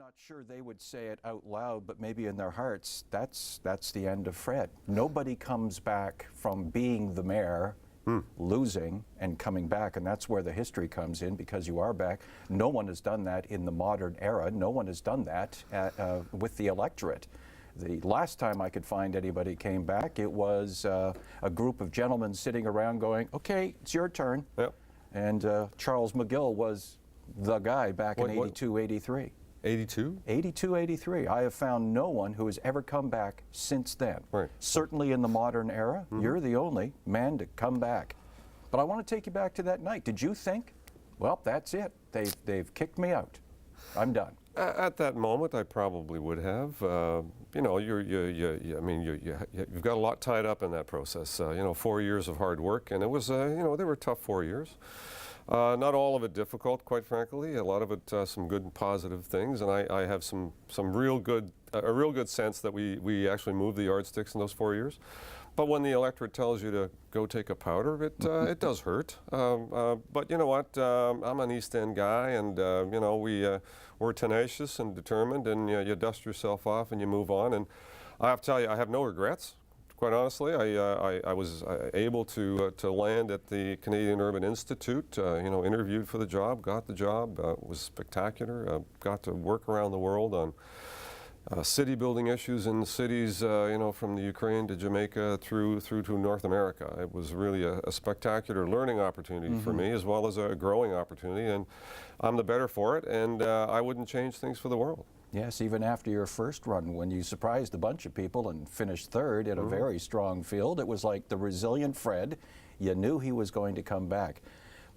not sure they would say it out loud, but maybe in their hearts, that's the end of Fred. Nobody comes back from being the mayor, losing, and coming back, and that's where the history comes in, because you are back. No one has done that in the modern era. No one has done that with the electorate. The last time I could find anybody came back, it was a group of gentlemen sitting around going, okay, it's your turn. Yep. And Charles McGill was the guy back in 82, 83. 82? 82, 83. I have found no one who has ever come back since then. Right. Certainly in the modern era, you're the only man to come back. But I want to take you back to that night. Did you think, well, that's it. They've kicked me out. I'm done. At that moment, I probably would have. You know, I mean, you've got a lot tied up in that process. You know, 4 years of hard work, and it was, you know, they were tough 4 years. Not all of it difficult, quite frankly. A lot of it some good and positive things, and I have some real good, a real good sense that we actually moved the yardsticks in those 4 years. But when the electorate tells you to go take a powder, it does hurt. But you know what? I'm an East End guy, and you know, we're tenacious and determined, and you dust yourself off and you move on. And I have to tell you, I have no regrets. Quite honestly, I was able to land at the Canadian Urban Institute. You know, interviewed for the job, got the job. It was spectacular. Got to work around the world on city building issues in cities, you know, from the Ukraine to Jamaica through to North America. It was really a spectacular learning opportunity for me, as well as a growing opportunity, and I'm the better for it, and I wouldn't change things for the world. Yes, even after your first run, when you surprised a bunch of people and finished third in a very strong field, it was like the resilient Fred. You knew he was going to come back.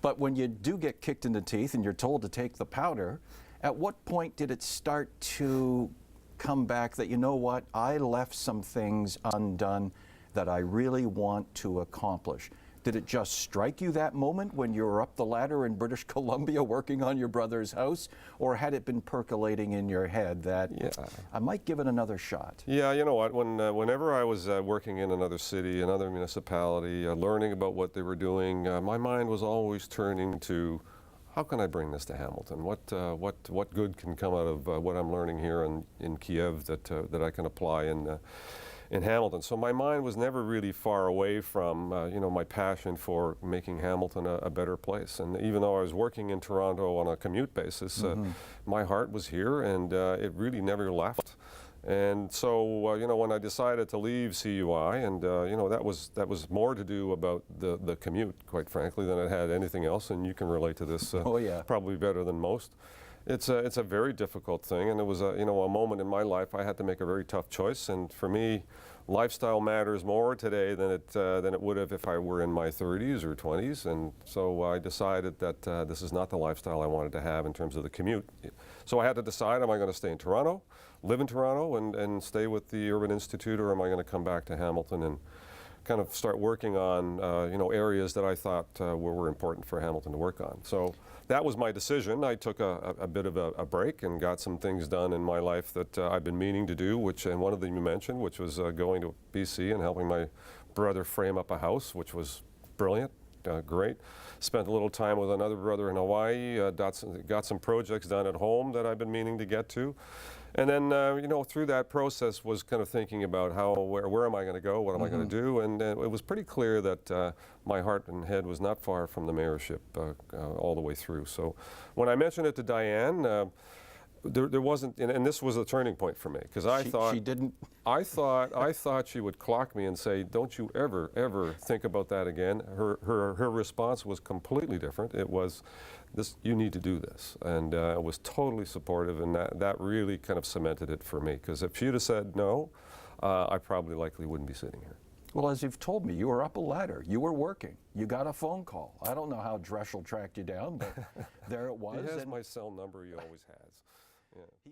But when you do get kicked in the teeth and you're told to take the powder, at what point did it start to come back that, you know what, I left some things undone that I really want to accomplish? Did it just strike you that moment when you were up the ladder in British Columbia working on your brother's house, or had it been percolating in your head that I might give it another shot? Yeah, you know what, whenever I was working in another city, another municipality, learning about what they were doing, my mind was always turning to, how can I bring this to Hamilton? What good can come out of what I'm learning here in Kiev that I can apply in Hamilton? So my mind was never really far away from you know, my passion for making Hamilton a better place. And even though I was working in Toronto on a commute basis, my heart was here, and it really never left. And so, you know, when I decided to leave CUI, and you know, that was more to do about the commute, quite frankly, than it had anything else. And you can relate to this probably better than most. It's a very difficult thing, and it was you know, a moment in my life I had to make a very tough choice. And for me, lifestyle matters more today than it would have if I were in my 30s or 20s. And so I decided that this is not the lifestyle I wanted to have in terms of the commute. So I had to decide, am I going to stay in Toronto, live in Toronto, and stay with the Urban Institute, or am I going to come back to Hamilton and kind of start working on you know, areas that I thought were important for Hamilton to work on. So that was my decision. I took a bit of a break and got some things done in my life that I've been meaning to do, and one of them you mentioned, which was going to BC and helping my brother frame up a house, which was brilliant, great. Spent a little time with another brother in Hawaii, got some projects done at home that I've been meaning to get to. And then, you know, through that process was kind of thinking about where am I going to go, what am I going to do, and it was pretty clear that my heart and head was not far from the mayorship all the way through. So when I mentioned it to Diane, there wasn't, and this was a turning point for me, because I thought she didn't. I thought she would clock me and say, "Don't you ever think about that again." Her response was completely different. It was, "This, you need to do this," and it was totally supportive, and that really kind of cemented it for me. Because if she'd have said no, I probably likely wouldn't be sitting here. Well, as you've told me, you were up a ladder. You were working. You got a phone call. I don't know how Dreschel tracked you down, but there it was. He has my cell number. He always has. Yeah.